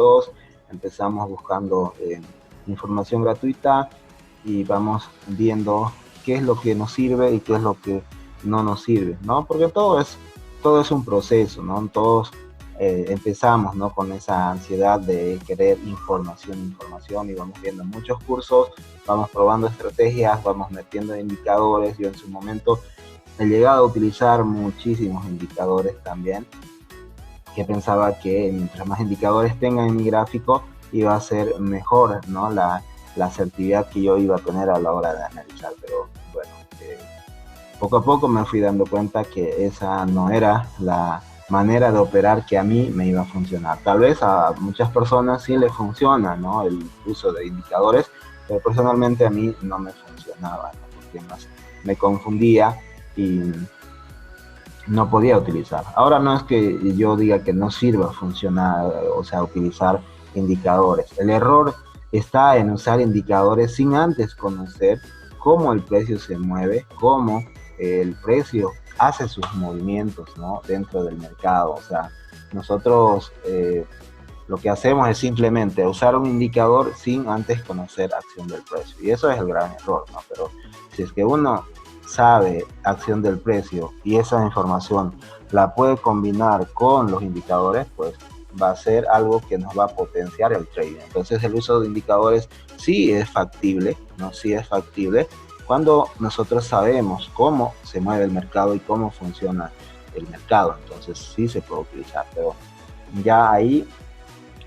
todos empezamos buscando información gratuita y vamos viendo qué es lo que nos sirve y qué es lo que no nos sirve, ¿no? Porque todo es un proceso, ¿no? Todos empezamos, ¿no? Con esa ansiedad de querer información y vamos viendo muchos cursos, vamos probando estrategias, vamos metiendo indicadores. Yo en su momento he llegado a utilizar muchísimos indicadores también, que pensaba que mientras más indicadores tenga en mi gráfico iba a ser mejor, ¿no? La asertividad que yo iba a tener a la hora de analizar, pero bueno, poco a poco me fui dando cuenta que esa no era la manera de operar que a mí me iba a funcionar. Tal vez a muchas personas sí le funciona, ¿no? El uso de indicadores, pero personalmente a mí no me funcionaba, ¿no? Porque más me confundía y no podía utilizar. Ahora no es que yo diga que no sirva funcionar, o sea, utilizar indicadores. El error está en usar indicadores sin antes conocer cómo el precio se mueve, cómo el precio hace sus movimientos, ¿no? Dentro del mercado. O sea, nosotros lo que hacemos es simplemente usar un indicador sin antes conocer acción del precio. Y eso es el gran error, ¿no? Pero si es que uno sabe acción del precio y esa información la puede combinar con los indicadores, pues va a ser algo que nos va a potenciar el trading. Entonces el uso de indicadores sí es factible, ¿no? Sí es factible cuando nosotros sabemos cómo se mueve el mercado y cómo funciona el mercado. Entonces sí se puede utilizar, pero ya ahí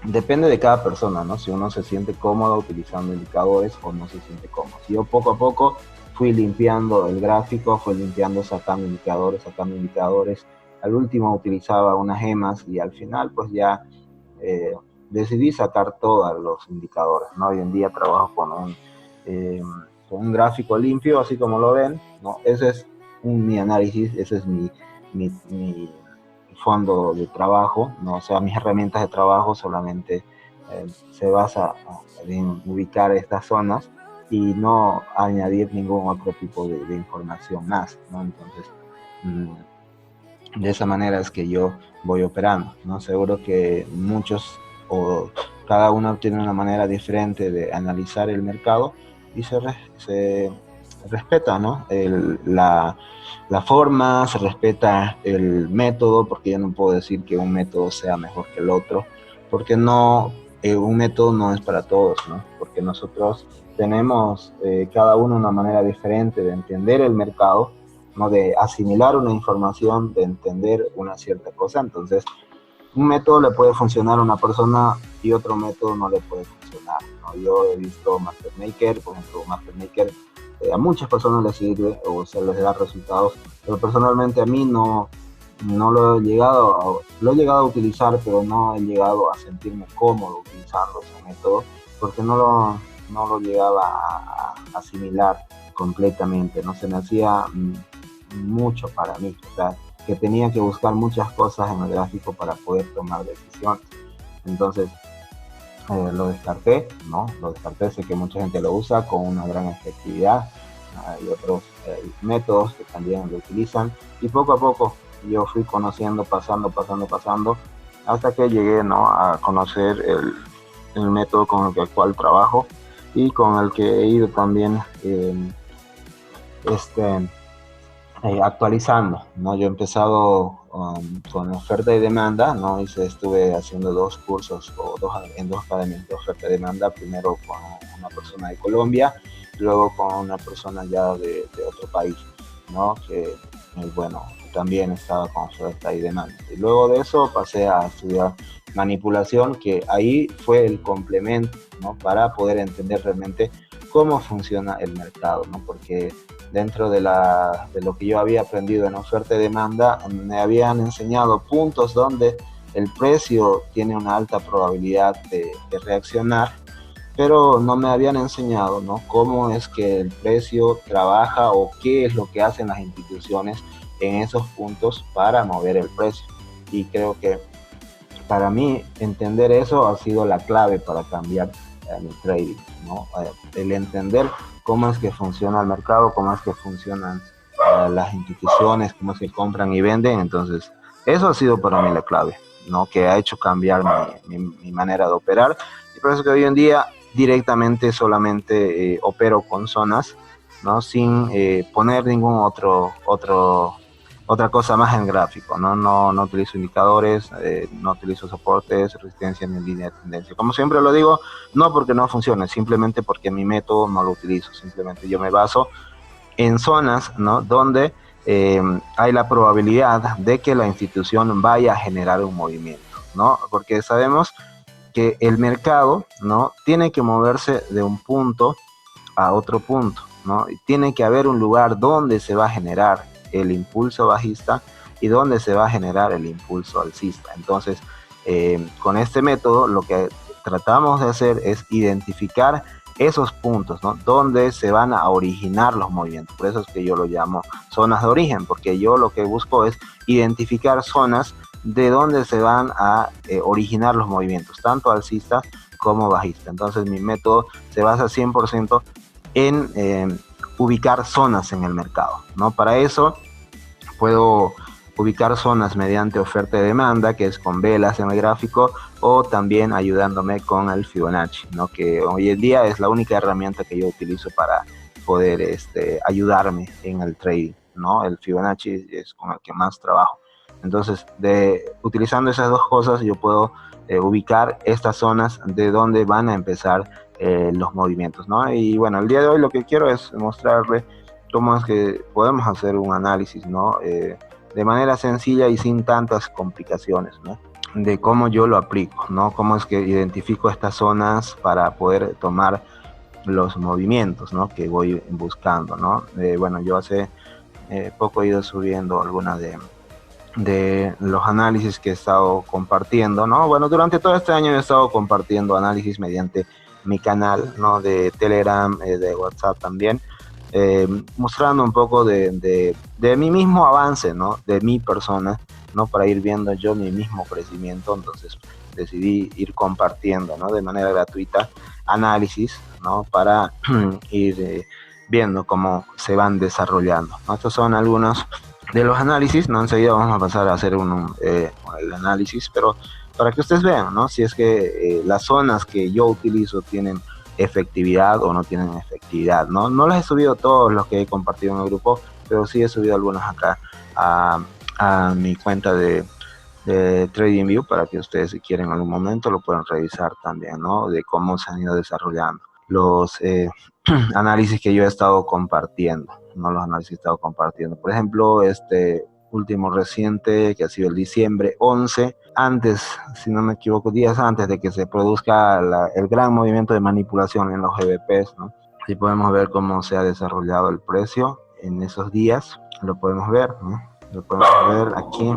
depende de cada persona, ¿no? Si uno se siente cómodo utilizando indicadores o no se siente cómodo. Si yo poco a poco fui limpiando el gráfico, fui limpiando, sacando indicadores. Al último utilizaba unas gemas y al final pues ya decidí sacar todos los indicadores, ¿no? Hoy en día trabajo con un gráfico limpio, así como lo ven, ¿no? Ese es mi análisis, ese es mi fondo de trabajo, ¿no? O sea, mis herramientas de trabajo solamente se basa en ubicar estas zonas y no añadir ningún otro tipo de información más, ¿no? Entonces, de esa manera es que yo voy operando, ¿no? Seguro que muchos o cada uno tiene una manera diferente de analizar el mercado y se respeta, ¿no? La forma, se respeta el método, porque yo no puedo decir que un método sea mejor que el otro, porque no, un método no es para todos, ¿no? Porque nosotros tenemos cada uno una manera diferente de entender el mercado, ¿no? De asimilar una información, de entender una cierta cosa. Entonces, un método le puede funcionar a una persona y otro método no le puede funcionar, ¿no? Yo he visto Market Maker, por ejemplo, Market Maker a muchas personas les sirve o se les da resultados, pero personalmente a mí no lo he llegado a utilizar, pero no he llegado a sentirme cómodo utilizando ese método porque no lo llegaba a asimilar completamente, no se me hacía mucho para mí, o sea, que tenía que buscar muchas cosas en el gráfico para poder tomar decisiones. Entonces lo descarté, ¿no? Lo descarté, sé que mucha gente lo usa con una gran efectividad. Hay otros métodos que también lo utilizan y poco a poco yo fui conociendo, pasando, hasta que llegué, ¿no? A conocer el método con el que actual trabajo y con el que he ido también actualizando, ¿no? Yo he empezado con oferta y demanda, ¿no? Estuve haciendo dos cursos en dos academias de oferta y demanda, primero con una persona de Colombia, luego con una persona ya de otro país, ¿no? Que, bueno, también estaba con oferta y demanda. Y luego de eso pasé a estudiar manipulación, que ahí fue el complemento, ¿no? Para poder entender realmente cómo funciona el mercado, ¿no? Porque dentro de lo que yo había aprendido en oferta y demanda, me habían enseñado puntos donde el precio tiene una alta probabilidad de reaccionar, pero no me habían enseñado, ¿no? Cómo es que el precio trabaja o qué es lo que hacen las instituciones en esos puntos para mover el precio. Y creo que para mí entender eso ha sido la clave para cambiar mi trading, ¿no? El entender cómo es que funciona el mercado, cómo es que funcionan las instituciones, cómo es que compran y venden. Entonces, eso ha sido para mí la clave. ¿no? Que ha hecho cambiar mi manera de operar. Y por eso que hoy en día directamente solamente opero con zonas, ¿no? Sin poner ningún otra cosa más en gráfico, ¿no? No utilizo indicadores, no utilizo soportes, resistencia ni línea de tendencia. Como siempre lo digo, no porque no funcione, simplemente porque mi método no lo utilizo. Simplemente yo me baso en zonas, ¿no? Donde hay la probabilidad de que la institución vaya a generar un movimiento, ¿no? Porque sabemos que el mercado, ¿no? Tiene que moverse de un punto a otro punto, ¿no? Y tiene que haber un lugar donde se va a generar el impulso bajista y donde se va a generar el impulso alcista. Entonces, con este método lo que tratamos de hacer es identificar esos puntos, ¿no? Donde se van a originar los movimientos. Por eso es que yo lo llamo zonas de origen, porque yo lo que busco es identificar zonas de donde se van a originar los movimientos, tanto alcistas como bajistas. Entonces mi método se basa 100% en ubicar zonas en el mercado, ¿no? Para eso puedo ubicar zonas mediante oferta y demanda, que es con velas en el gráfico, o también ayudándome con el Fibonacci, ¿no? Que hoy en día es la única herramienta que yo utilizo para poder ayudarme en el trading, ¿no? El Fibonacci es con el que más trabajo. Entonces, utilizando esas dos cosas, yo puedo ubicar estas zonas de donde van a empezar los movimientos, ¿no? Y bueno, el día de hoy lo que quiero es mostrarle cómo es que podemos hacer un análisis, ¿no? De manera sencilla y sin tantas complicaciones, ¿no? De cómo yo lo aplico, ¿no? Cómo es que identifico estas zonas para poder tomar los movimientos, ¿no? Que voy buscando, ¿no? Bueno, yo hace poco he ido subiendo algunas de los análisis que he estado compartiendo, ¿no? Bueno, durante todo este año he estado compartiendo análisis mediante mi canal, ¿no? De Telegram, de WhatsApp también, mostrando un poco de mi mismo avance, ¿no? De mi persona, ¿no? Para ir viendo yo mi mismo crecimiento. Entonces decidí ir compartiendo, ¿no? De manera gratuita análisis, ¿no? Para ir viendo cómo se van desarrollando, ¿no? Estos son algunos de los análisis, ¿no? Enseguida vamos a pasar a hacer el análisis, pero para que ustedes vean, ¿no? Si es que las zonas que yo utilizo tienen efectividad o no tienen efectividad, ¿no? No les he subido todos los que he compartido en el grupo, pero sí he subido algunos acá a mi cuenta de TradingView para que ustedes, si quieren en algún momento, lo puedan revisar también, ¿no? De cómo se han ido desarrollando los análisis que yo he estado compartiendo, ¿no? Los análisis que he estado compartiendo. Por ejemplo, este último reciente, que ha sido el diciembre 11, antes, si no me equivoco, días antes de que se produzca el gran movimiento de manipulación en los GBPs, ¿no? Así podemos ver cómo se ha desarrollado el precio en esos días. Lo podemos ver, ¿no? Lo podemos ver aquí.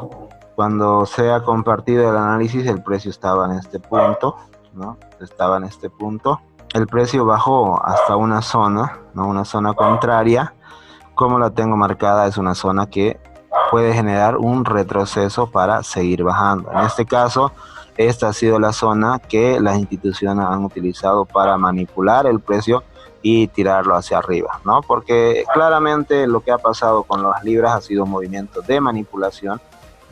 Cuando se ha compartido el análisis, el precio estaba en este punto, ¿no? Estaba en este punto. El precio bajó hasta una zona, ¿no? Una zona contraria. Como la tengo marcada, es una zona que puede generar un retroceso para seguir bajando. En este caso, esta ha sido la zona que las instituciones han utilizado para manipular el precio y tirarlo hacia arriba, ¿no? Porque claramente lo que ha pasado con las libras ha sido un movimiento de manipulación,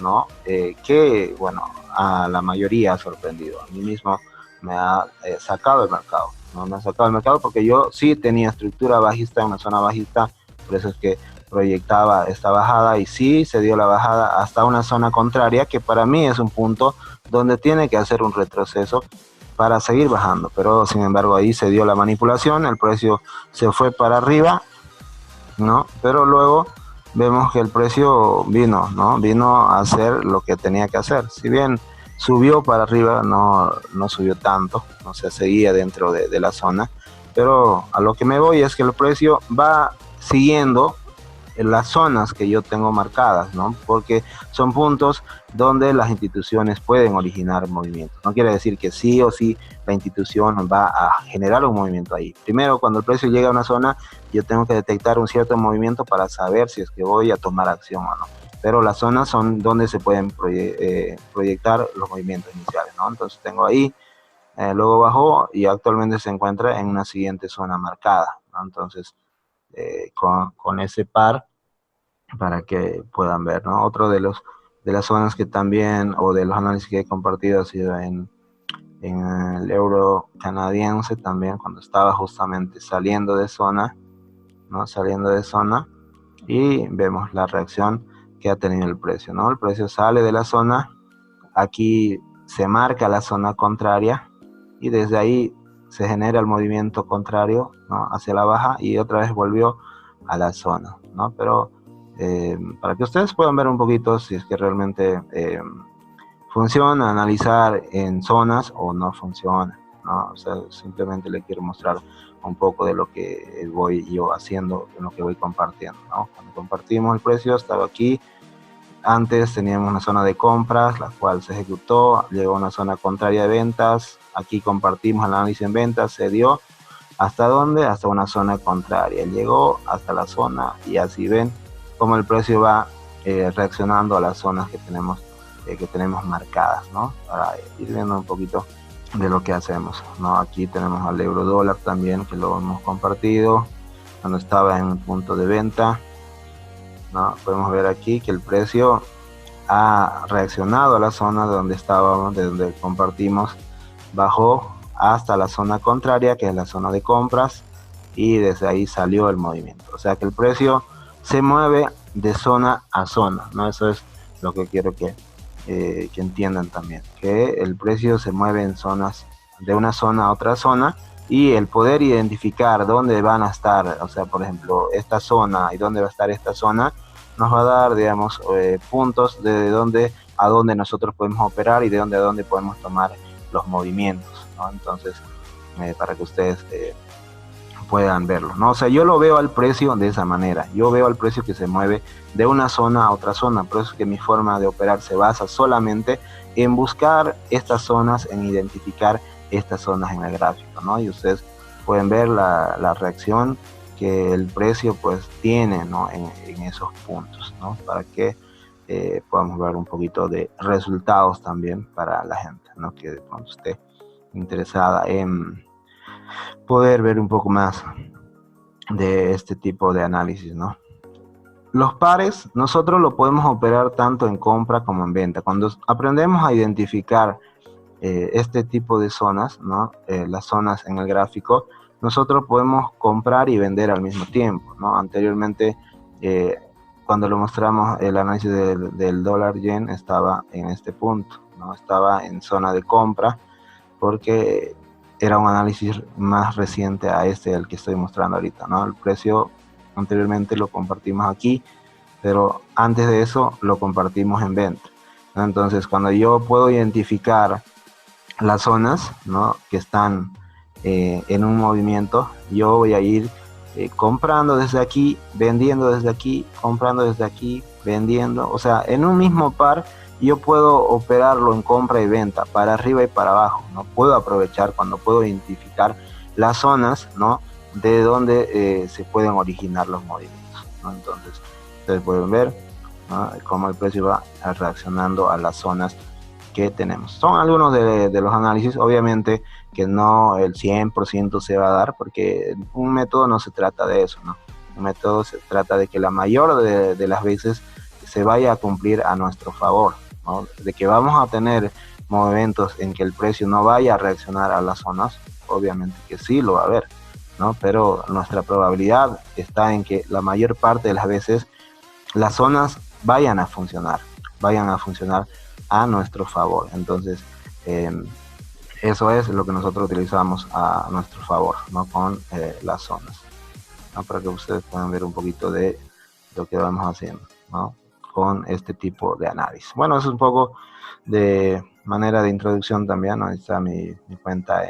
¿no? Que, bueno, a la mayoría ha sorprendido. A mí mismo me ha sacado del mercado, ¿no? Me ha sacado del mercado porque yo sí tenía estructura bajista en una zona bajista, por eso es que proyectaba esta bajada y sí se dio la bajada hasta una zona contraria, que para mí es un punto donde tiene que hacer un retroceso para seguir bajando, pero sin embargo ahí se dio la manipulación, el precio se fue para arriba, ¿no? Pero luego vemos que el precio vino, ¿no? Vino a hacer lo que tenía que hacer. Si bien subió para arriba, no subió tanto, no se seguía dentro de la zona, pero a lo que me voy es que el precio va siguiendo en las zonas que yo tengo marcadas, ¿no? Porque son puntos donde las instituciones pueden originar movimientos. No quiere decir que sí o sí la institución va a generar un movimiento ahí. Primero, cuando el precio llega a una zona, yo tengo que detectar un cierto movimiento para saber si es que voy a tomar acción o no. Pero las zonas son donde se pueden proyectar los movimientos iniciales, ¿no? Entonces tengo ahí, luego bajó y actualmente se encuentra en una siguiente zona marcada, ¿no? Entonces, con ese par para que puedan ver, ¿no? Otro de los de las zonas que también, o de los análisis que he compartido, ha sido en el euro canadiense también, cuando estaba justamente saliendo de zona, ¿no? Saliendo de zona, y vemos la reacción que ha tenido el precio, ¿no? El precio sale de la zona, aquí se marca la zona contraria, y desde ahí se genera el movimiento contrario, ¿no? Hacia la baja, y otra vez volvió a la zona, ¿no? Pero para que ustedes puedan ver un poquito si es que realmente funciona analizar en zonas o no funciona, ¿no? O sea, simplemente le quiero mostrar un poco de lo que voy yo haciendo, en lo que voy compartiendo, ¿no? Cuando compartimos el precio, estaba aquí. Antes teníamos una zona de compras, la cual se ejecutó, llegó a una zona contraria de ventas, aquí compartimos el análisis en ventas, se dio, ¿hasta dónde? Hasta una zona contraria, llegó hasta la zona, y así ven cómo el precio va reaccionando a las zonas que tenemos marcadas, ¿no? Para ir viendo un poquito de lo que hacemos, ¿no? Aquí tenemos al euro dólar también, que lo hemos compartido cuando estaba en un punto de venta, ¿no? Podemos ver aquí que el precio ha reaccionado a la zona donde estábamos, de donde compartimos, bajó hasta la zona contraria, que es la zona de compras, y desde ahí salió el movimiento. O sea que el precio se mueve de zona a zona, ¿no? Eso es lo que quiero que entiendan también, que el precio se mueve en zonas, de una zona a otra zona, y el poder identificar dónde van a estar, o sea, por ejemplo, esta zona y dónde va a estar esta zona, nos va a dar, digamos, puntos de dónde a dónde nosotros podemos operar, y de dónde a dónde podemos tomar los movimientos, ¿no? Entonces, para que ustedes puedan verlo, ¿no? O sea, yo lo veo al precio de esa manera, yo veo al precio que se mueve de una zona a otra zona, por eso es que mi forma de operar se basa solamente en buscar estas zonas, en identificar estas zonas en el gráfico, ¿no? Y ustedes pueden ver la reacción que el precio pues tiene, ¿no? en esos puntos, ¿no? Para que podamos ver un poquito de resultados también para la gente, ¿no? Que de pronto esté interesada en poder ver un poco más de este tipo de análisis, ¿no? Los pares nosotros lo podemos operar tanto en compra como en venta. Cuando aprendemos a identificar este tipo de zonas, ¿no? Las zonas en el gráfico, nosotros podemos comprar y vender al mismo tiempo, ¿no? Anteriormente, cuando lo mostramos, el análisis del dólar yen estaba en este punto, ¿no? Estaba en zona de compra, porque era un análisis más reciente a este, el que estoy mostrando ahorita, ¿no? El precio anteriormente lo compartimos aquí, pero antes de eso lo compartimos en venta, ¿no? Entonces, cuando yo puedo identificar las zonas, ¿no? que están en un movimiento, yo voy a ir comprando desde aquí, vendiendo desde aquí, comprando desde aquí, vendiendo. O sea, en un mismo par yo puedo operarlo en compra y venta, para arriba y para abajo, ¿no? Puedo aprovechar cuando puedo identificar las zonas, ¿no? de donde se pueden originar los movimientos, ¿no? Entonces, ustedes pueden ver, ¿no? cómo el precio va reaccionando a las zonas que tenemos. Son algunos de los análisis, obviamente que no el 100% se va a dar, porque un método no se trata de eso, ¿no? Un método se trata de que la mayor de las veces se vaya a cumplir a nuestro favor, ¿no? De que vamos a tener momentos en que el precio no vaya a reaccionar a las zonas, obviamente que sí lo va a haber, ¿no? Pero nuestra probabilidad está en que la mayor parte de las veces las zonas vayan a funcionar a nuestro favor. Entonces, eso es lo que nosotros utilizamos a nuestro favor, ¿no? Con las zonas, ¿no? Para que ustedes puedan ver un poquito de lo que vamos haciendo, ¿no? Con este tipo de análisis. Bueno, eso es un poco de manera de introducción también, ¿no? Ahí está mi cuenta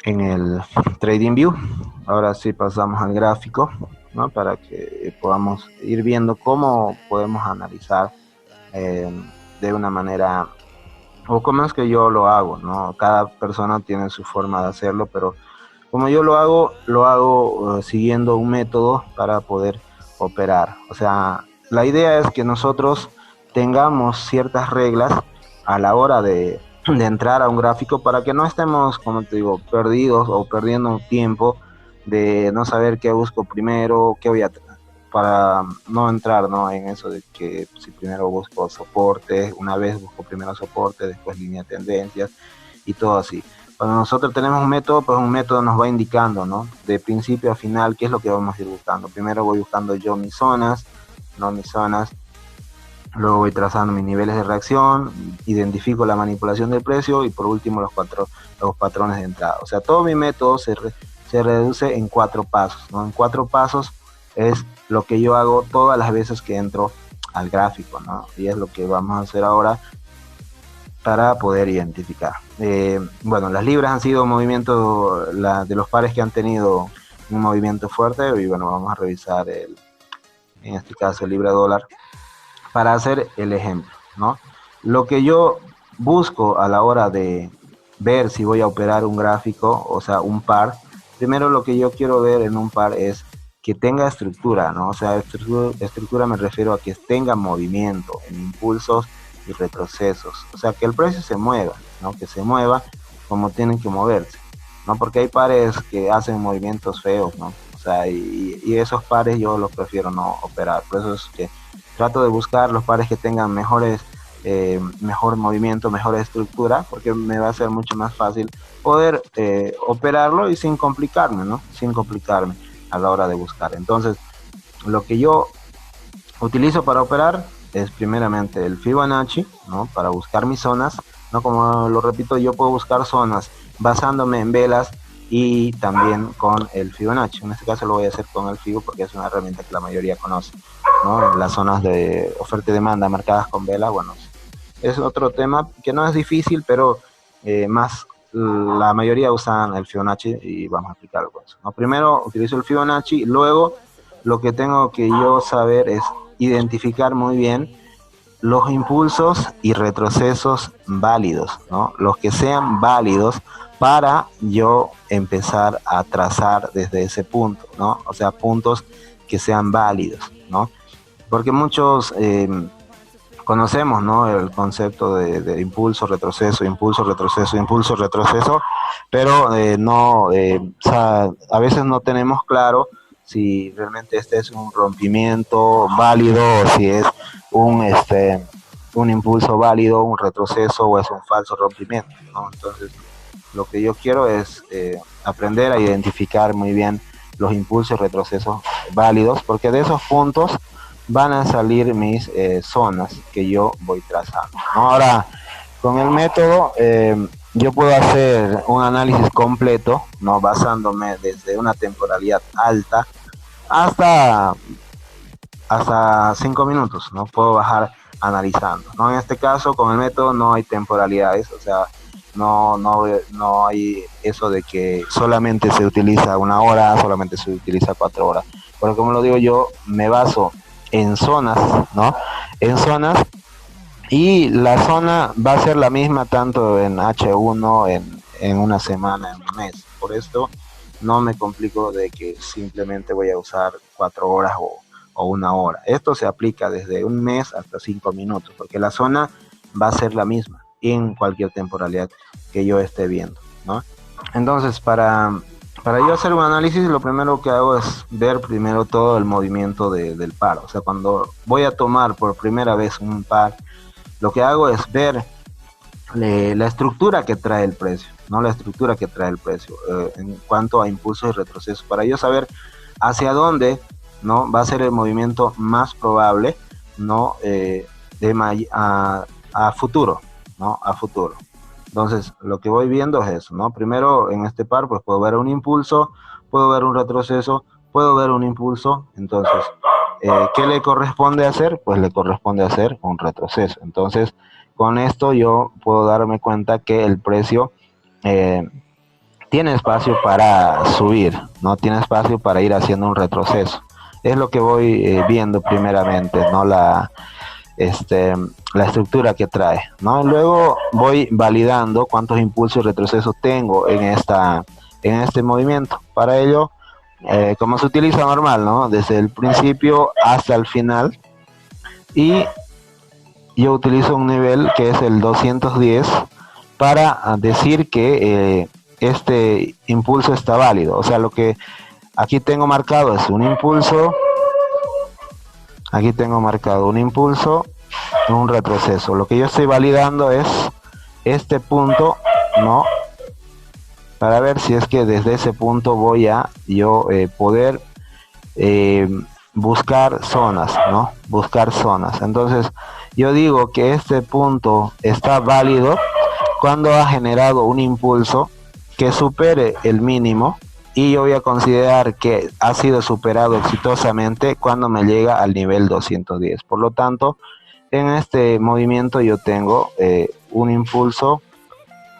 en el TradingView. Ahora sí pasamos al gráfico, ¿no? Para que podamos ir viendo cómo podemos analizar de una manera, o como es que yo lo hago, ¿no? Cada persona tiene su forma de hacerlo, pero como yo lo hago siguiendo un método para poder operar. O sea, la idea es que nosotros tengamos ciertas reglas a la hora de entrar a un gráfico, para que no estemos, como te digo, perdidos o perdiendo tiempo de no saber qué busco primero, para no entrar, ¿no?, en eso de que si primero busco soporte, una vez busco primero soporte, después línea de tendencias y todo así. Cuando nosotros tenemos un método, pues un método nos va indicando, ¿no?, de principio a final, qué es lo que vamos a ir buscando. Primero voy buscando yo mis zonas, no mis zonas, luego voy trazando mis niveles de reacción, identifico la manipulación del precio y por último los patrones de entrada. O sea, todo mi método se reduce en 4 pasos, ¿no? En 4 pasos es lo que yo hago todas las veces que entro al gráfico, ¿no? Y es lo que vamos a hacer ahora para poder identificar. Bueno, las libras han sido movimientos de los pares que han tenido un movimiento fuerte, y bueno, vamos a revisar en este caso el libra dólar para hacer el ejemplo, ¿no? Lo que yo busco a la hora de ver si voy a operar un gráfico, o sea, un par, primero lo que yo quiero ver en un par es que tenga estructura, ¿no? O sea, estructura me refiero a que tenga movimiento en impulsos y retrocesos, o sea, que el precio se mueva, ¿no? Que se mueva como tienen que moverse, ¿no? Porque hay pares que hacen movimientos feos, ¿no? O sea, y esos pares yo los prefiero no operar, por eso es que trato de buscar los pares que tengan mejor movimiento, mejor estructura, porque me va a ser mucho más fácil poder operarlo y sin complicarme, ¿no? Sin complicarme a la hora de buscar. Entonces, lo que yo utilizo para operar es primeramente el Fibonacci, ¿no? Para buscar mis zonas, ¿no? Como lo repito, yo puedo buscar zonas basándome en velas y también con el Fibonacci. En este caso lo voy a hacer con el Fibo porque es una herramienta que la mayoría conoce, ¿no? Las zonas de oferta y demanda marcadas con vela, bueno, es otro tema que no es difícil, pero más la mayoría usan el Fibonacci y vamos a explicarlo con eso, ¿no? Primero utilizo el Fibonacci, luego lo que tengo que yo saber es identificar muy bien los impulsos y retrocesos válidos, ¿no? Los que sean válidos para yo empezar a trazar desde ese punto, ¿no? O sea, puntos que sean válidos, ¿no? Porque muchos conocemos, ¿no?, el concepto de impulso, retroceso, impulso, retroceso, impulso, retroceso, pero no, o sea, a veces no tenemos claro si realmente este es un rompimiento válido o si es un impulso válido, un retroceso o es un falso rompimiento, ¿no? Entonces, lo que yo quiero es aprender a identificar muy bien los impulsos y retrocesos válidos, porque de esos puntos van a salir mis zonas que yo voy trazando, ¿no? Ahora, con el método yo puedo hacer un análisis completo, ¿no?, basándome desde una temporalidad alta hasta 5 minutos, ¿no? Puedo bajar analizando, ¿no? En este caso, con el método no hay temporalidades, o sea, no hay eso de que solamente se utiliza 1 hora, solamente se utiliza 4 horas. Pero como lo digo yo, me baso en zonas, ¿no? En zonas, y la zona va a ser la misma tanto en H1, en una semana, en un mes. Por esto no me complico de que simplemente voy a usar 4 horas o 1 hora. Esto se aplica desde un mes hasta 5 minutos, porque la zona va a ser la misma en cualquier temporalidad que yo esté viendo, ¿no? Entonces, para yo hacer un análisis, lo primero que hago es ver primero todo el movimiento del par. O sea, cuando voy a tomar por primera vez un par, lo que hago es ver la estructura que trae el precio, ¿no? La estructura que trae el precio en cuanto a impulsos y retrocesos, para yo saber hacia dónde, ¿no?, va a ser el movimiento más probable, ¿no?, a futuro, ¿no? A futuro. Entonces, lo que voy viendo es eso, ¿no? Primero, en este par, pues puedo ver un impulso, puedo ver un retroceso, puedo ver un impulso. Entonces, ¿qué le corresponde hacer? Pues le corresponde hacer un retroceso. Entonces, con esto yo puedo darme cuenta que el precio tiene espacio para subir, no tiene espacio para ir haciendo un retroceso. Es lo que voy viendo primeramente, ¿no? La estructura que trae, ¿no? Luego voy validando cuántos impulsos y retrocesos tengo en este movimiento. Para ello, como se utiliza normal, ¿no?, desde el principio hasta el final, y yo utilizo un nivel que es el 210 para decir que este impulso está válido. O sea, lo que aquí tengo marcado es un impulso Aquí tengo marcado un impulso, un retroceso. Lo que yo estoy validando es este punto, ¿no? Para ver si es que desde ese punto voy a yo poder buscar zonas, ¿no? Buscar zonas. Entonces, yo digo que este punto está válido cuando ha generado un impulso que supere el mínimo, y yo voy a considerar que ha sido superado exitosamente cuando me llega al nivel 210. Por lo tanto, en este movimiento yo tengo un impulso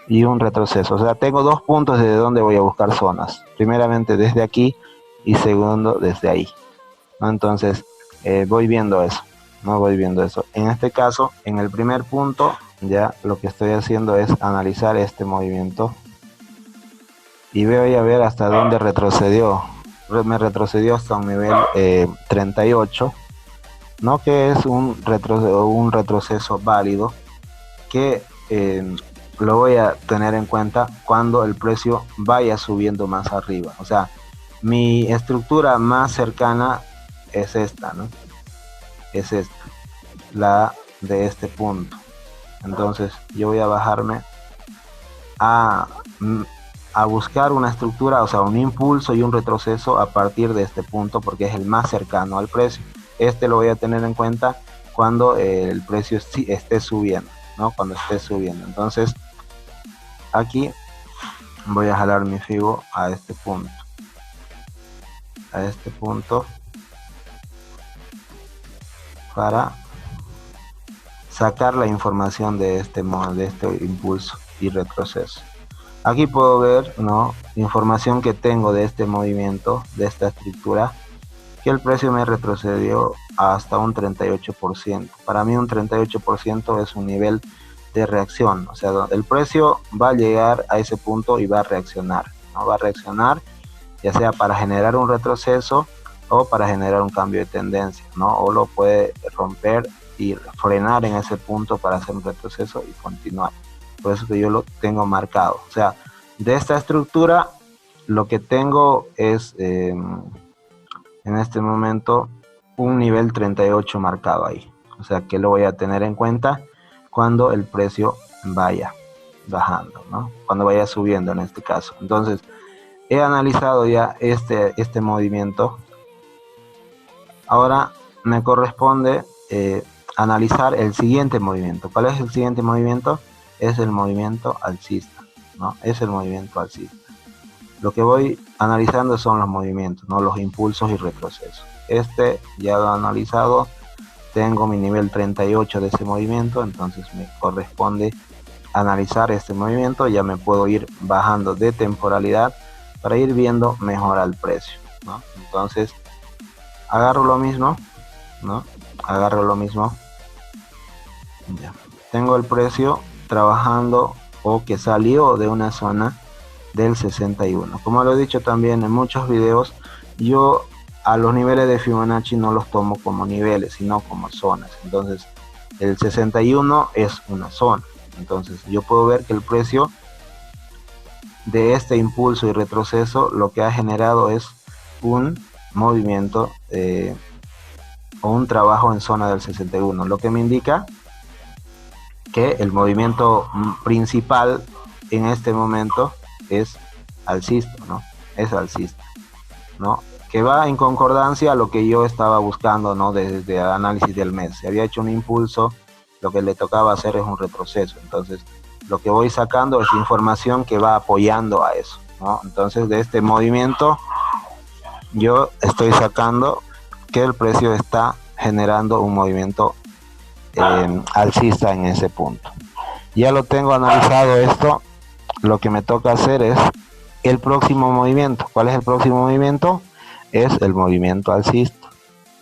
y un retroceso. O sea, tengo dos puntos desde donde voy a buscar zonas. Primeramente desde aquí y segundo desde ahí, ¿no? Entonces, voy viendo eso, ¿no? Voy viendo eso. En este caso, en el primer punto, ya lo que estoy haciendo es analizar este movimiento y voy a ver hasta dónde retrocedió. Me retrocedió hasta un nivel 38, ¿no? Que es un retroceso válido que lo voy a tener en cuenta cuando el precio vaya subiendo más arriba. O sea, mi estructura más cercana es esta, ¿no? Es esta, la de este punto. Entonces yo voy a bajarme a buscar una estructura, o sea, un impulso y un retroceso a partir de este punto, porque es el más cercano al precio. Este lo voy a tener en cuenta cuando el precio esté subiendo, ¿no? Cuando esté subiendo. Entonces aquí voy a jalar mi fibo a este punto, para sacar la información de este impulso y retroceso. Aquí puedo ver, ¿no?, información que tengo de este movimiento, de esta estructura, que el precio me retrocedió hasta un 38%. Para mí un 38% es un nivel de reacción, o sea, el precio va a llegar a ese punto y va a reaccionar, ¿no? Va a reaccionar ya sea para generar un retroceso o para generar un cambio de tendencia, ¿no? O lo puede romper y frenar en ese punto para hacer un retroceso y continuar. Por eso que yo lo tengo marcado. O sea, de esta estructura lo que tengo es en este momento un nivel 38 marcado ahí. O sea que lo voy a tener en cuenta cuando el precio vaya bajando, ¿no? Cuando vaya subiendo en este caso. Entonces, he analizado ya este movimiento. Ahora me corresponde analizar el siguiente movimiento. ¿Cuál es el siguiente movimiento? Es el movimiento alcista, ¿no? Es el movimiento alcista. Lo que voy analizando son los movimientos, ¿no? Los impulsos y retrocesos. Este ya lo he analizado. Tengo mi nivel 38 de ese movimiento, entonces me corresponde analizar este movimiento. Ya me puedo ir bajando de temporalidad para ir viendo mejor al precio, ¿no? Entonces agarro lo mismo, ¿no? Agarro lo mismo. Ya. Tengo el precio trabajando o que salió de una zona del 61. Como lo he dicho también en muchos videos, yo a los niveles de Fibonacci no los tomo como niveles, sino como zonas. Entonces el 61 es una zona. Entonces yo puedo ver que el precio de este impulso y retroceso lo que ha generado es un movimiento o un trabajo en zona del 61, lo que me indica que el movimiento principal en este momento es alcista, ¿no? Es alcista, ¿no? Que va en concordancia a lo que yo estaba buscando, ¿no? Desde el análisis del mes. Se había hecho un impulso, lo que le tocaba hacer es un retroceso. Entonces, lo que voy sacando es información que va apoyando a eso, ¿no? Entonces, de este movimiento, yo estoy sacando que el precio está generando un movimiento alcista en ese punto. Ya lo tengo analizado esto. Lo que me toca hacer es el próximo movimiento. ¿Cuál es el próximo movimiento? Es el movimiento alcista.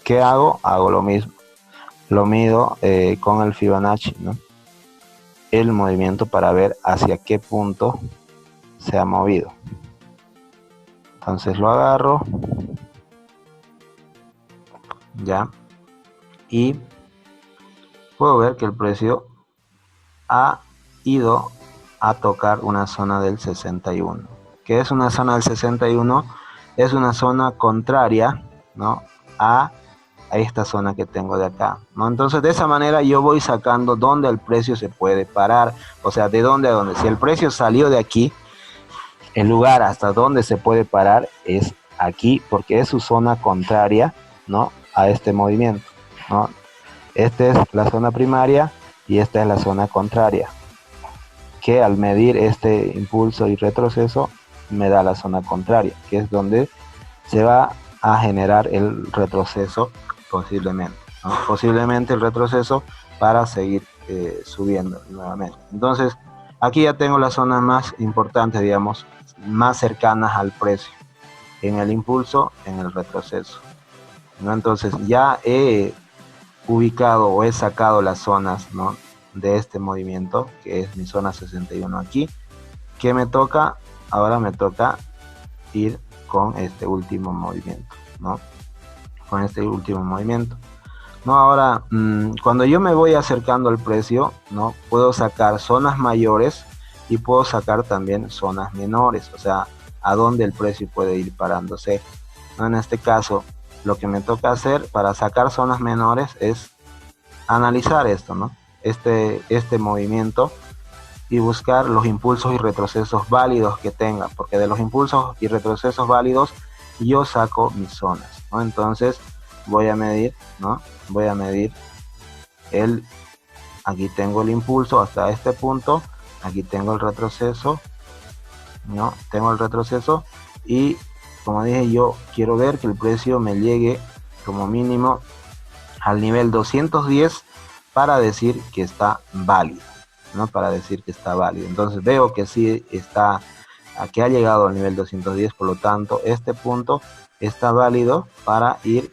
¿Qué hago? Hago lo mismo. Lo mido con el Fibonacci, ¿no? El movimiento para ver hacia qué punto se ha movido. Entonces lo agarro, ya, y puedo ver que el precio ha ido a tocar una zona del 61. ¿Qué es una zona del 61? Es una zona contraria, ¿no?, a a esta zona que tengo de acá, ¿no? Entonces de esa manera yo voy sacando dónde el precio se puede parar, o sea, de dónde a dónde. Si el precio salió de aquí, el lugar hasta donde se puede parar es aquí, porque es su zona contraria, ¿no?, a este movimiento, ¿no? Esta es la zona primaria y esta es la zona contraria, que al medir este impulso y retroceso me da la zona contraria, que es donde se va a generar el retroceso posiblemente, ¿no? Posiblemente el retroceso para seguir subiendo nuevamente. Entonces aquí ya tengo las zonas más importantes, digamos, más cercanas al precio, en el impulso, en el retroceso, ¿no? Entonces ya he ubicado o he sacado las zonas, ¿no?, de este movimiento, que es mi zona 61 aquí. ¿Qué me toca? Ahora me toca ir con este último movimiento, ¿no? Con este último movimiento, ¿no? Ahora, cuando yo me voy acercando al precio, ¿no?, puedo sacar zonas mayores y puedo sacar también zonas menores, o sea, a dónde el precio puede ir parándose, ¿no? En este caso, lo que me toca hacer para sacar zonas menores es analizar esto, ¿no? Este movimiento, y buscar los impulsos y retrocesos válidos que tenga, porque de los impulsos y retrocesos válidos yo saco mis zonas, ¿no? Entonces voy a medir, ¿no? Voy a medir aquí tengo el impulso hasta este punto, aquí tengo el retroceso, ¿no? Tengo el retroceso y, como dije, yo quiero ver que el precio me llegue como mínimo al nivel 210 para decir que está válido, ¿no? Para decir que está válido. Entonces veo que sí está, que ha llegado al nivel 210, por lo tanto este punto está válido para ir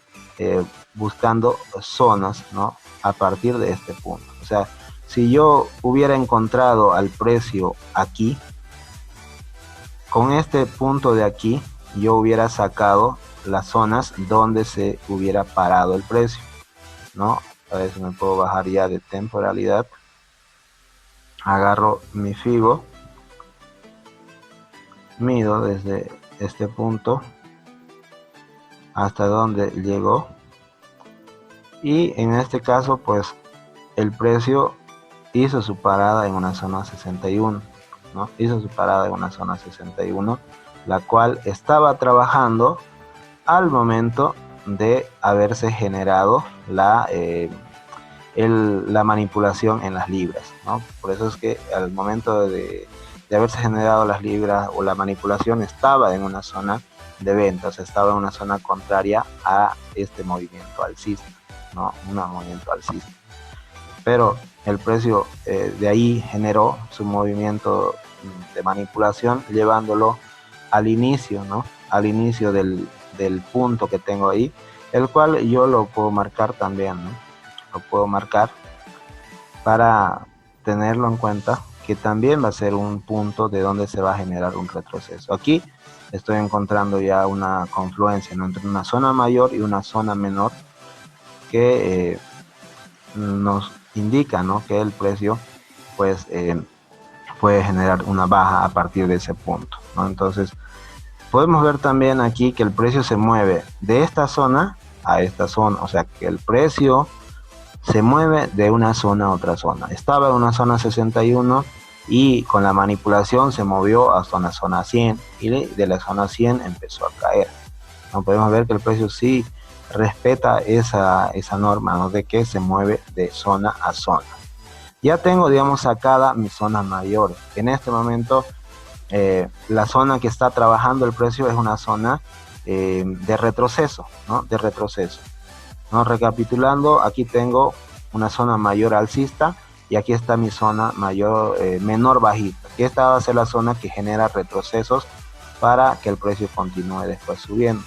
buscando zonas, ¿no?, a partir de este punto. O sea, si yo hubiera encontrado al precio aquí, con este punto de aquí yo hubiera sacado las zonas donde se hubiera parado el precio, ¿no? A ver si me puedo bajar ya de temporalidad. Agarro mi Fibo, mido desde este punto hasta donde llegó, y en este caso pues el precio hizo su parada en una zona 61, ¿no? Hizo su parada en una zona 61, la cual estaba trabajando al momento de haberse generado la manipulación en las libras, ¿no? Por eso es que al momento de haberse generado las libras o la manipulación, estaba en una zona de ventas, estaba en una zona contraria a este movimiento alcista, ¿no? Un movimiento alcista. Pero el precio de ahí generó su movimiento de manipulación, llevándolo al inicio, ¿no? Al inicio del punto que tengo ahí, el cual yo lo puedo marcar también, ¿no? Lo puedo marcar para tenerlo en cuenta, que también va a ser un punto de donde se va a generar un retroceso. Aquí estoy encontrando ya una confluencia, ¿no?, entre una zona mayor y una zona menor, que nos indica, ¿no?, que el precio pues puede generar una baja a partir de ese punto, ¿no? Entonces podemos ver también aquí que el precio se mueve de esta zona a esta zona, o sea que el precio se mueve de una zona a otra zona. Estaba en una zona 61 y con la manipulación se movió hasta una zona 100, y de la zona 100 empezó a caer, ¿no? Podemos ver que el precio sí respeta esa norma, ¿no?, de que se mueve de zona a zona. Ya tengo, digamos, sacada mis zonas mayores. En este momento la zona que está trabajando el precio es una zona de retroceso, ¿no? De retroceso, ¿no? Recapitulando, aquí tengo una zona mayor alcista y aquí está mi zona mayor, menor bajista, que esta va a ser la zona que genera retrocesos para que el precio continúe después subiendo,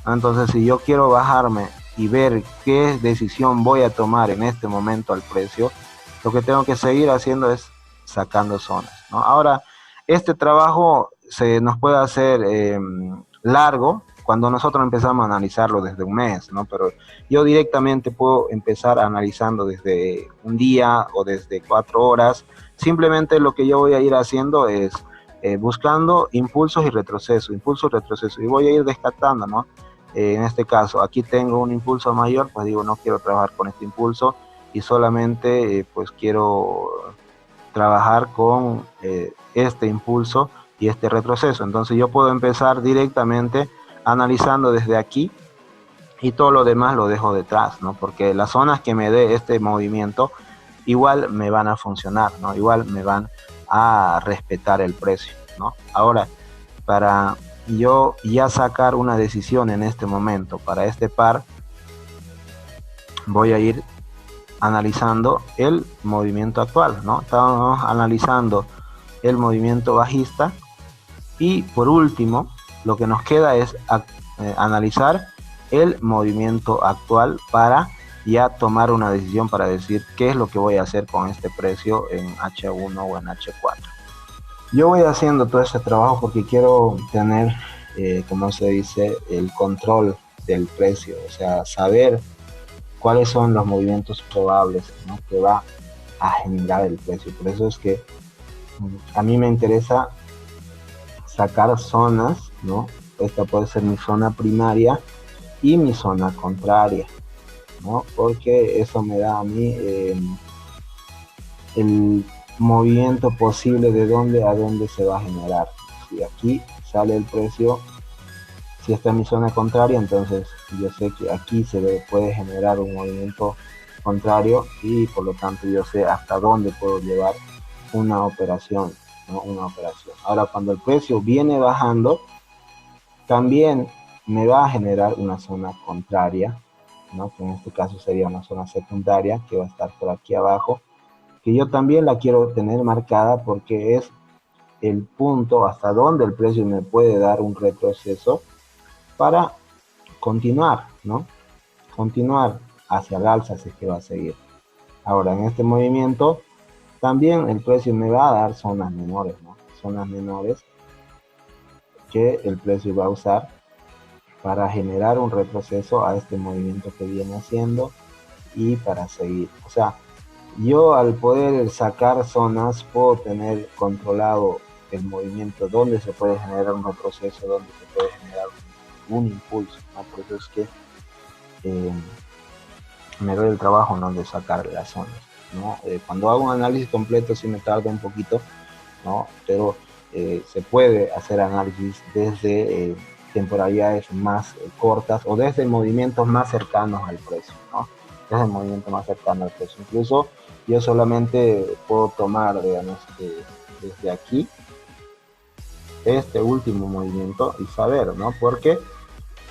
¿no? Entonces, si yo quiero bajarme y ver qué decisión voy a tomar en este momento al precio, lo que tengo que seguir haciendo es sacando zonas, ¿no? Ahora, este trabajo se nos puede hacer largo cuando nosotros empezamos a analizarlo desde un mes, ¿no? Pero yo directamente puedo empezar analizando desde un día o desde 4 horas. Simplemente lo que yo voy a ir haciendo es buscando impulsos y retrocesos, y voy a ir descartando, ¿no? en este caso, aquí tengo un impulso mayor, pues digo, no quiero trabajar con este impulso y solamente pues quiero trabajar con este impulso y este retroceso. Entonces yo puedo empezar directamente analizando desde aquí y todo lo demás lo dejo detrás, ¿no? Porque las zonas que me dé este movimiento igual me van a funcionar, ¿no? Igual me van a respetar el precio, ¿no? Ahora, para yo ya sacar una decisión en este momento para este par, voy a ir analizando el movimiento actual, ¿no? Estamos analizando el movimiento bajista y por último lo que nos queda es analizar el movimiento actual para ya tomar una decisión para decir qué es lo que voy a hacer con este precio en H1 o en H4. Yo voy haciendo todo este trabajo porque quiero tener, como se dice, el control del precio, o sea, saber cuáles son los movimientos probables, ¿no?, que va a generar el precio. Por eso es que a mí me interesa sacar zonas, ¿no? Esta puede ser mi zona primaria y mi zona contraria, ¿no? Porque eso me da a mí el movimiento posible de dónde a dónde se va a generar. Si aquí sale el precio, si esta es mi zona contraria, entonces yo sé que aquí se puede generar un movimiento contrario y por lo tanto yo sé hasta dónde puedo llevar una operación, ¿no? Una operación. Ahora, cuando el precio viene bajando, también me va a generar una zona contraria, ¿no?, que en este caso sería una zona secundaria que va a estar por aquí abajo, que yo también la quiero tener marcada porque es el punto hasta donde el precio me puede dar un retroceso para continuar, ¿no? Continuar hacia el alza si es que va a seguir. Ahora, en este movimiento también el precio me va a dar zonas menores, ¿no? Zonas menores que el precio va a usar para generar un retroceso a este movimiento que viene haciendo y para seguir. O sea, yo al poder sacar zonas puedo tener controlado el movimiento, donde se puede generar un retroceso, donde se puede generar un impulso, ¿no? Por eso es que me doy el trabajo, ¿no?, de sacar las zonas, ¿no? Cuando hago un análisis completo sí me tarda un poquito, ¿no? Pero se puede hacer análisis desde temporalidades más cortas o desde movimientos más cercanos al precio, ¿no? Desde el movimiento más cercano al precio. Incluso yo solamente puedo tomar, digamos, desde aquí este último movimiento y saber, ¿no? Porque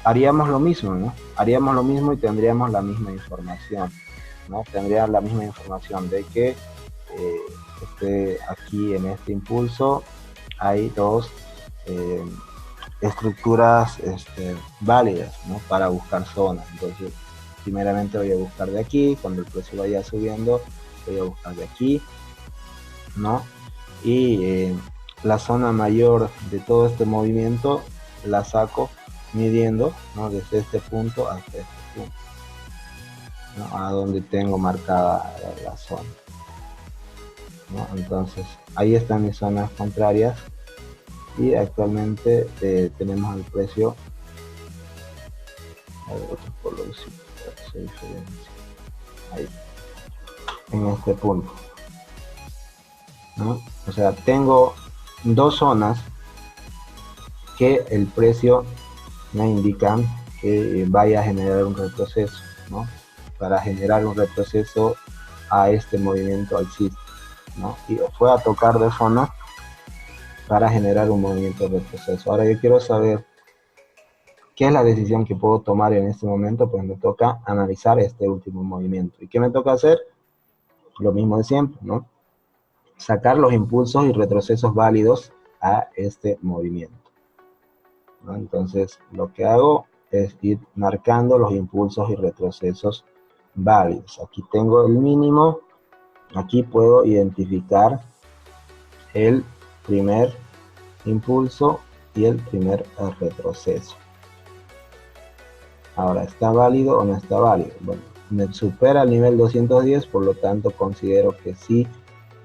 haríamos lo mismo, ¿no? Haríamos lo mismo y tendríamos la misma información, ¿no? Tendría la misma información de que aquí en este impulso hay dos estructuras válidas, ¿no?, para buscar zonas. Entonces, primeramente voy a buscar de aquí, cuando el precio vaya subiendo, voy a buscar de aquí, ¿no? Y la zona mayor de todo este movimiento la saco midiendo, ¿no?, desde este punto hasta este punto, ¿no?, a donde tengo marcada la zona, ¿no? Entonces, ahí están mis zonas contrarias y actualmente tenemos el precio, a ver, otro color, sí, se diferencia, ahí, en este punto, ¿no? O sea, tengo dos zonas que el precio me indican que vaya a generar un retroceso, ¿no?, para generar un retroceso a este movimiento alcista, ¿no? Y fue a tocar de zona para generar un movimiento de retroceso. Ahora yo quiero saber qué es la decisión que puedo tomar en este momento. Pues me toca analizar este último movimiento. ¿Y qué me toca hacer? Lo mismo de siempre, ¿no? Sacar los impulsos y retrocesos válidos a este movimiento, ¿no? Entonces lo que hago es ir marcando los impulsos y retrocesos válidos. Aquí tengo el mínimo, aquí puedo identificar el primer impulso y el primer retroceso. Ahora, ¿está válido o no está válido? Bueno, me supera el nivel 210, por lo tanto considero que sí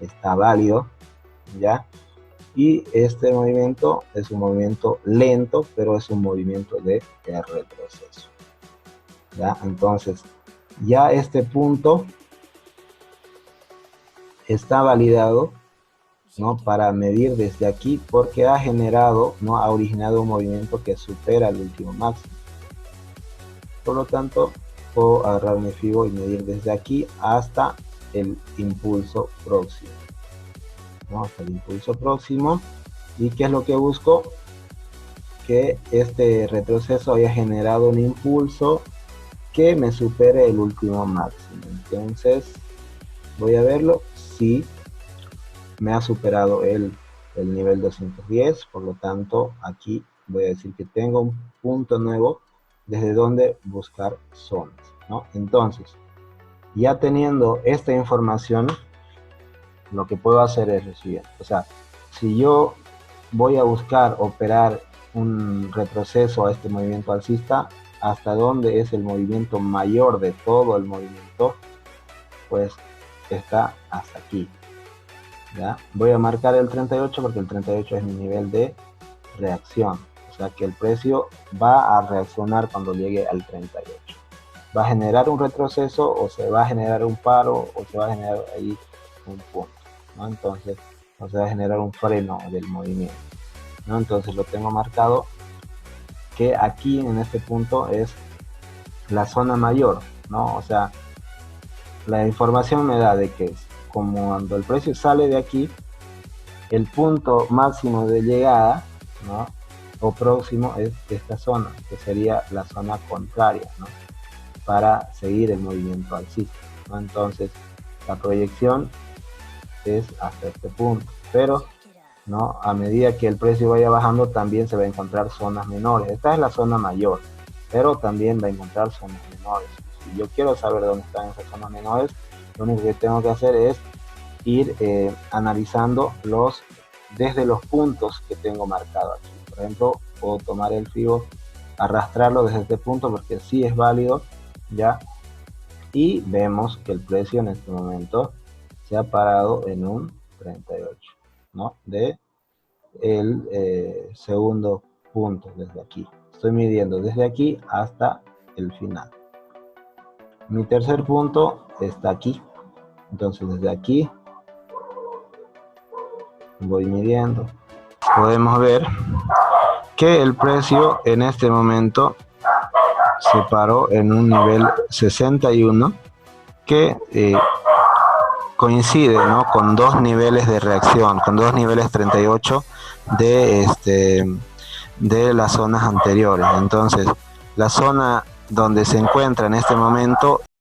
está válido, ¿ya? y este movimiento es un movimiento lento, pero es un movimiento de retroceso. ¿Ya? Entonces, ya este punto está validado, ¿no?, para medir desde aquí, porque ha generado, ¿no?, ha originado un movimiento que supera el último máximo. Por lo tanto, puedo agarrar mi fibo y medir desde aquí hasta el impulso próximo, ¿no?, hasta el impulso próximo. ¿Y qué es lo que busco? Que este retroceso haya generado un impulso que me supere el último máximo. Entonces voy a verlo. Si me ha superado el nivel 210, por lo tanto aquí voy a decir que tengo un punto nuevo desde donde buscar zonas, ¿no? Entonces, ya teniendo esta información, lo que puedo hacer es lo siguiente. O sea, si yo voy a buscar operar un retroceso a este movimiento alcista, hasta dónde es el movimiento mayor de todo el movimiento, pues está hasta aquí. ¿Ya? Voy a marcar el 38 porque el 38 es mi nivel de reacción. O sea que el precio va a reaccionar cuando llegue al 38. Va a generar un retroceso, o se va a generar un paro, o se va a generar ahí un punto, ¿no? Entonces, o se va a generar un freno del movimiento, ¿no? Entonces lo tengo marcado que aquí en este punto es la zona mayor, ¿no? O sea, la información me da de que como cuando el precio sale de aquí, el punto máximo de llegada, ¿no?, o próximo, es esta zona, que sería la zona contraria, ¿no?, para seguir el movimiento alcista, ¿no? Entonces la proyección es hasta este punto, pero, ¿no?, a medida que el precio vaya bajando también se va a encontrar zonas menores. Esta es la zona mayor, pero también va a encontrar zonas menores. Si yo quiero saber dónde están esas zonas menores, lo único que tengo que hacer es ir analizando desde los puntos que tengo marcado aquí. Por ejemplo, puedo tomar el fibo, arrastrarlo desde este punto porque sí es válido, ¿ya? Y vemos que el precio en este momento se ha parado en un 38, ¿no?, de el segundo punto desde aquí. Estoy midiendo desde aquí hasta el final. Mi tercer punto está aquí. Entonces desde aquí voy midiendo. Podemos ver que el precio en este momento se paró en un nivel 61 que coincide, ¿no?, con dos niveles de reacción, con dos niveles 38 de las zonas anteriores. Entonces, la zona donde se encuentra en este momento